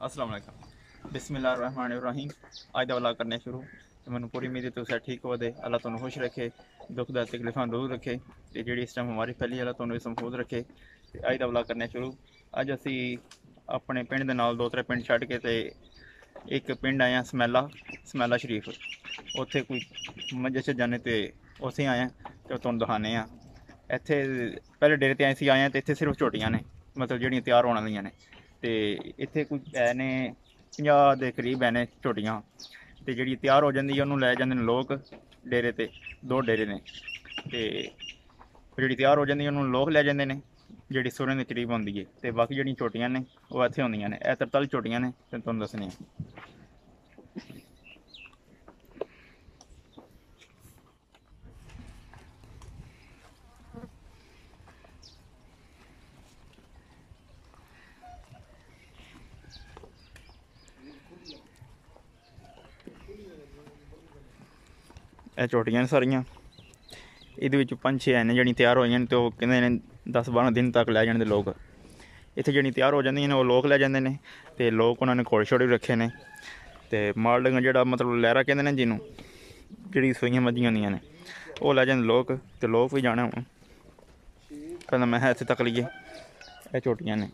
अस्सलाम वालेकुम बिस्मिल्लाहिर्रहमानिर्रहीम। आज का व्लॉग करने शुरू तो मैं पूरी उम्मीद है तुम ठीक हो दे, अल्लाह तुम खुश रखे, दुख दर्द तकलीफां दूर रखे ते जेह्ड़ी इस टाइम हमारी फैली अल्लाह तुम इस महफूज रखे। ते अज का व्लॉग करने शुरू। अज असी अपने पिंड दे नाल 2-3 पिंड छड्ड के ते एक पिंड आए हैं समैला शरीफ। उत्थे कोई मजे च जाने ते उत्थे आए ते तुहानू दिखाने आ। इत्थे पैह्ले डेरे ते असीं आए हैं ते इत्थे सिर्फ झोटियां ने, मतलब जेह्ड़ियां त्यार होने आह्लियां ने। ते इत्थे कोई है ने 50 दे करीब है ने झोटियां। ते जेह्ड़ी त्यार हो जांदी है उन्नू लै जांदे ने लोक डेरे ते। 2 डेरे ने ते जेह्ड़ी त्यार हो जांदी है उन्नू लोक लै जांदे ने जेह्ड़ी सुरें दे करीब होंदी है। ते बाकी जेह्ड़ियां झोटियां ने ओह् इत्थे होंदियां ने। एह् 43 झोटियां ने ते तुहानू दस्सने आं। ਇਹ ਝੋਟੀਆਂ ਨੇ ਸਾਰੀਆਂ। ਇਹਦੇ ਵਿੱਚ 5-6 ਨੇ ਜਿਹੜੀਆਂ ਤਿਆਰ ਹੋਈਆਂ ਨੇ ਤੇ ਉਹ ਕਹਿੰਦੇ ਨੇ 10-12 ਦਿਨ ਤੱਕ ਲੈ ਜਾਣ ਦੇ ਲੋਕ। ਇੱਥੇ ਜਿਹੜੀਆਂ ਤਿਆਰ ਹੋ ਜਾਂਦੀਆਂ ਨੇ ਉਹ ਲੋਕ ਲੈ ਜਾਂਦੇ ਨੇ ਤੇ ਲੋਕ ਉਹਨਾਂ ਨੇ ਘੋੜੇ ਛੋੜੇ ਵੀ ਰੱਖੇ ਨੇ। ਤੇ ਮਾਲਡੰਗ ਜਿਹੜਾ ਮਤਲਬ ਲਹਿਰਾ ਕਹਿੰਦੇ ਨੇ ਜਿਹਨੂੰ, ਜਿਹੜੀ ਸੂਈਆਂ ਮੱਝੀਆਂ ਹੁੰਦੀਆਂ ਨੇ ਉਹ ਲੈ ਜਾਂਦੇ ਲੋਕ। ਤੇ ਲੋਕ ਵੀ ਜਾਣਾ ਹੁਣ ਪਹਿਲਾਂ ਮੈਂ ਇੱਥੇ ਤੱਕ ਲਈਏ। ਇਹ ਝੋਟੀਆਂ ਨੇ।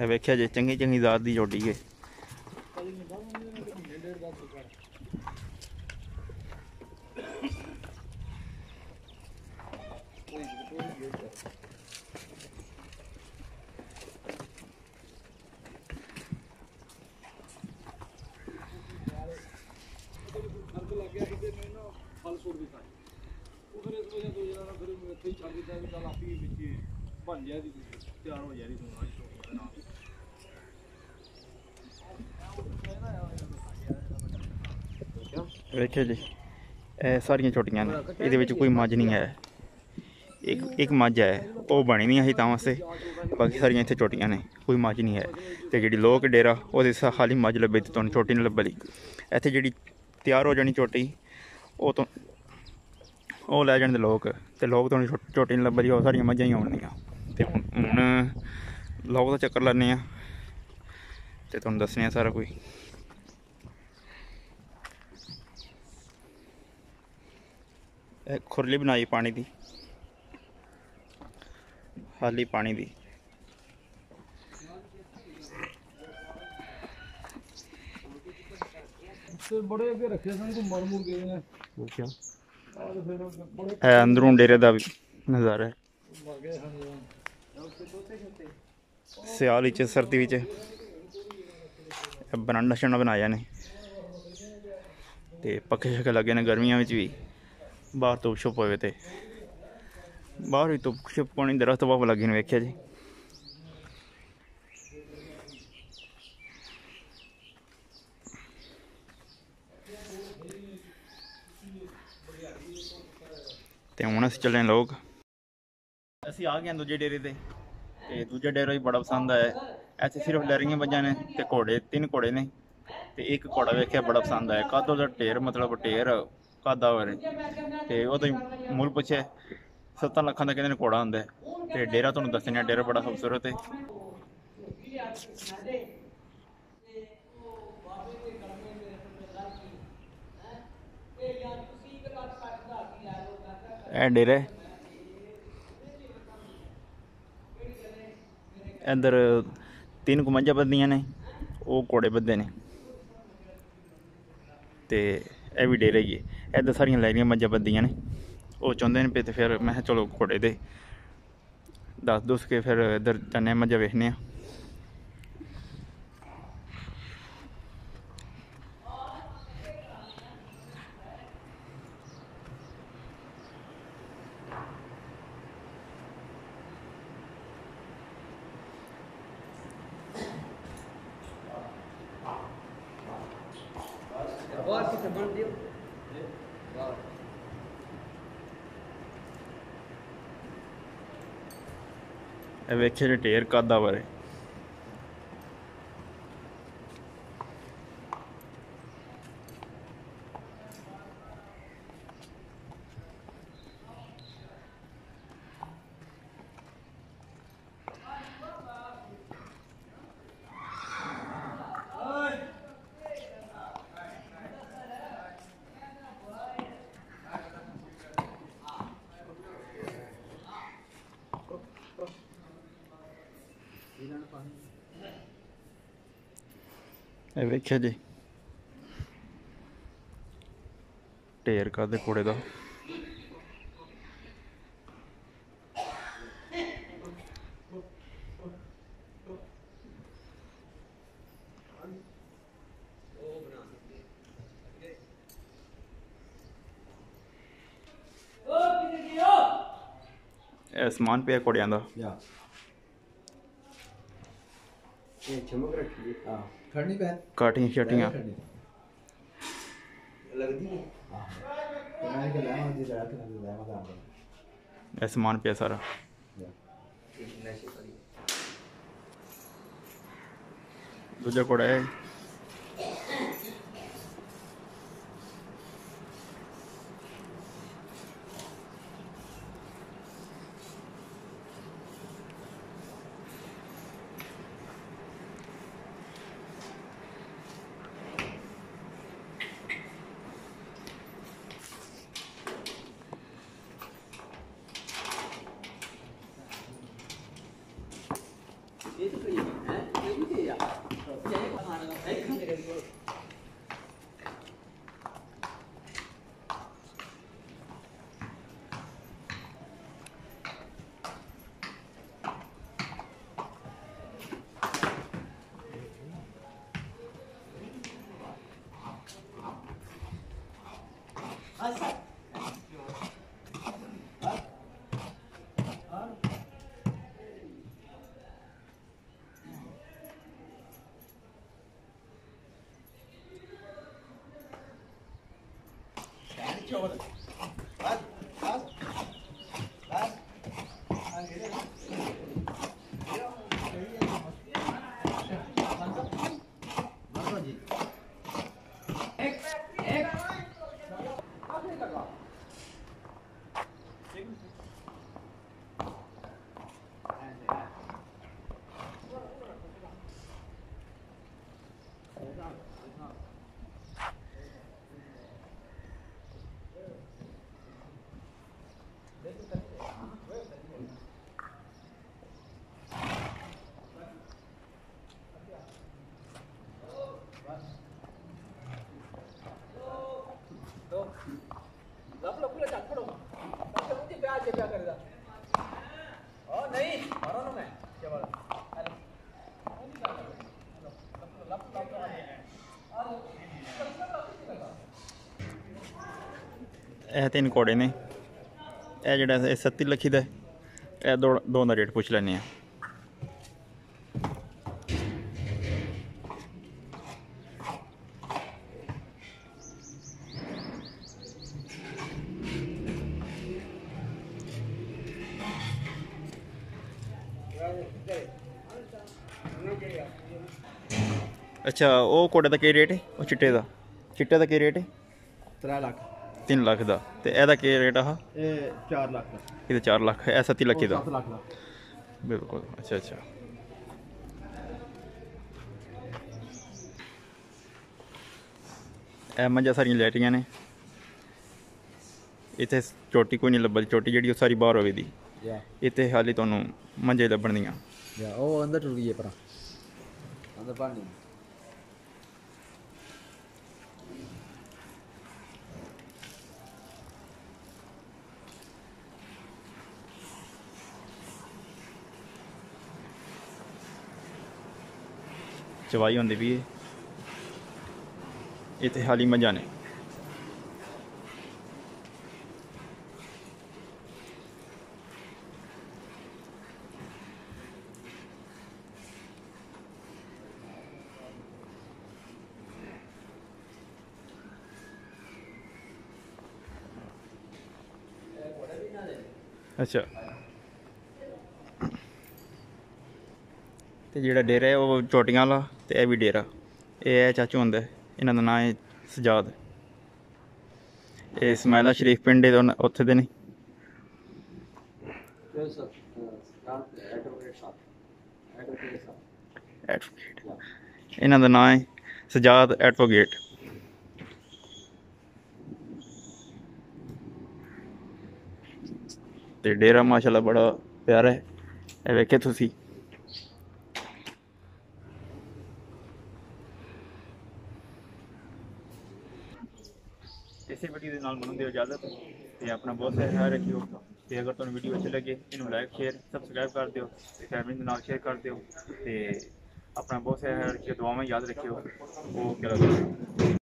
ਇਹ ਵੇਖਿਆ ਜੇ ਚੰਗੀ ਚੰਗੀ ਜ਼ਾਤ ਦੀ ਝੋਟੀ ਹੈ। ਵੇਖਿਆ ਜੀ ਇਹ ਸਾਰੀਆਂ ਝੋਟੀਆਂ ਨੇ। ਇਹਦੇ ਵਿੱਚ ਕੋਈ ਮੱਝ ਨਹੀਂ ਹੈ। ਇੱਕ ਮੱਝ ਹੈ ਉਹ ਬਣੀ ਨਹੀਂ ਅਸੀਂ ਤਾਂ ਵਾਸਤੇ। ਬਾਕੀ ਸਾਰੀਆਂ ਇੱਥੇ ਝੋਟੀਆਂ ਨੇ, ਕੋਈ ਮੱਝ ਨਹੀਂ ਹੈ। ਤੇ ਜਿਹੜੀ ਲੋਕ ਡੇਰਾ ਉਹਦੇ ਖਾਲੀ ਮੱਝ ਲੱਭੇ ਤੇ ਤੁਹਾਨੂੰ ਝੋਟੀ ਨਹੀਂ ਲੱਭਣੀ। ਇੱਥੇ ਜਿਹੜੀ ਤਿਆਰ ਹੋ ਜਾਣੀ ਝੋਟੀ ਉਹ ਲੈ ਜਾਣ ਦੇ ਲੋਕ। ਤੇ ਲੋਕ ਤੁਹਾਨੂੰ ਝੋਟੀ ਨਹੀਂ ਲੱਭਦੀ, ਉਹ ਸਾਰੀਆਂ ਮੱਝਾਂ ਹੀ ਆਉਣਗੀਆਂ। ਤੇ ਹੁਣ ਲੋਕ ਦਾ ਚੱਕਰ ਲਾਉਂਦੇ ਹਾਂ ਤੇ ਤੁਹਾਨੂੰ ਦੱਸਣੇ ਆ ਸਾਰਾ ਕੁਝ। ਇਹ ਖੁਰਲੀ ਬਣਾਈ ਪਾਣੀ ਦੀ, ਖਾਲੀ ਪਾਣੀ ਦੀ। बड़े अगे रखे सन को मर मुर गए हैं। अंदरों डेरे का भी नज़ारा है। सियाल सर्दी बरांडा शंडा बनाया ने ते पक्खे शक्खे लगे ने। गर्मियों में भी बाहर धुप छुप होवे ते बाहर भी धुप छुप पानी दरख्त भाव लगे ने। वेख्या जी ते हुण असीं चले लोग। असीं आ गए दूजे डेरे ते दूजा डेरा भी बड़ा पसंद आया। ऐसे सिर्फ लहरियां मझां ने ते घोड़े 3 घोड़े ने ते एक घोड़ा वेख्या बड़ा पसंद आया। कद ओहदा ढेर मतलब ढेर कद होवे ते ओहदा मुल पुछे 7 लाखां दा कहंदे ने घोड़ा हुंदा है। ते डेरा तुहानूं दस्सने आ, डेरा बड़ा खूबसूरत है। ਇਹ डेरा इधर 3 मझां बधियां ने, वो घोड़े बधे ने ते यह भी डेरा ही है। इधर सारियां लहरियां मझां बधियां ने। वो चाहुंदे ने ते फिर मैं चलो घोड़े दे दस के फिर इधर जन्ने मझां वेखने आ। ਇਹ ਵੇਖੇ ਜੇ ਢੇਰ ਕਾਦਾ ਬਾਰੇ ਇਹ ਵੇਖਿਆ ਜੀ ਢੇਰ ਕਾਦੇ ਕੂੜੇ ਦਾ ਇਹ ਸਮਾਨ ਪਿਆ ਕੁੜਿਆਂ ਦਾ ये चमक रखी है हाँ खड़नी पे ਕਾਟੀਆਂ ਛਟੀਆਂ लगती है हाँ तो मैं क्या लाया मुझे ज़रा तो नहीं लाया मज़ा आता ਇਹ ਸਮਾਨ ਪਿਆ ਸਾਰਾ है नशे वाली ਦੂਜਾ ਕੁੜਾ ਹੈ ये तो सही है ये भी है यार ये खाना है खाने के लिए ਇਹ ਤਿੰਨ ਕੋੜੇ ਨੇ ਇਹ ਜਿਹੜਾ ਇਹ 37 ਲੱਖੀ ਦਾ ਇਹ ਦੋ ਦਾ ਰੇਟ ਪੁੱਛ ਲੈਂਦੇ ਆ अच्छा वो कोड़े का की रेट है वो चिट्टे का की रेट है 3 लाख 3 लाख का तो यदा की रेट आ ये 4 लाख का ये 4 लाख है 37 लखी का 7 लाख का बिल्कुल अच्छा अच्छा ਇਹ ਮੱਝਾਂ ਸਾਰੀਆਂ ਲੈਟੀਆਂ ਨੇ ਇੱਥੇ ਚੋਟੀ ਕੋਈ ਨਹੀਂ ਲੱਭਦੀ ਚੋਟੀ ਜਿਹੜੀ ਉਹ ਸਾਰੀ ਬਾਹਰ ਹੋਵੇ ਦੀ या ਇੱਥੇ ਹਾਲੇ ਤੁਹਾਨੂੰ ਮੰਝੇ ਲੱਭਣੀਆਂ या ओ अंदर टूट गई है पर अंदर पानी ਚਵਾਈ ਹੁੰਦੀ ਵੀ ਹੈ ਇੱਥੇ ਹਾਲੀ ਮੱਝਾਂ ਨੇ अच्छा ਤੇ ਜਿਹੜਾ ਡੇਰਾ ਹੈ ਉਹ ਚੋਟੀਆਂ ਵਾਲਾ ਤੇ ਇਹ ਵੀ ਡੇਰਾ ਇਹ ਹੈ ਚਾਚੂ ਹੁੰਦਾ ਇਹਨਾਂ ਦਾ ਨਾਂ ਹੈ ਸਜਾਦ ਇਹ ਇਸਮਾਇਲਾ ਸ਼ਰੀਫ ਪਿੰਡ ਦੇ ਉੱਥੇ ਦੇ ਨੇ ਐਡਵੋਕੇਟ ਇਹਨਾਂ ਦਾ ਨਾਂ ਹੈ ਸਜਾਦ ਐਡਵੋਕੇਟ ਤੇ ਡੇਰਾ ਮਾਸ਼ਾਅੱਲਾ ਬੜਾ ਪਿਆਰਾ ਹੈ ਇਹ ਵੇਖੇ ਤੁਸੀਂ इसी वीडियो के नाल मनु दिओ इजाजत ते अपना बहुत सारा ख्याल रखियो ते अगर तुहानू वीडियो अच्छी लगे इनू लाइक शेयर सबसक्राइब कर दिओ ते फैमिली के नाल शेयर कर दिओ ते अपना बहुत सारा ख्याल रखियो दुआवां याद रखियो ओके।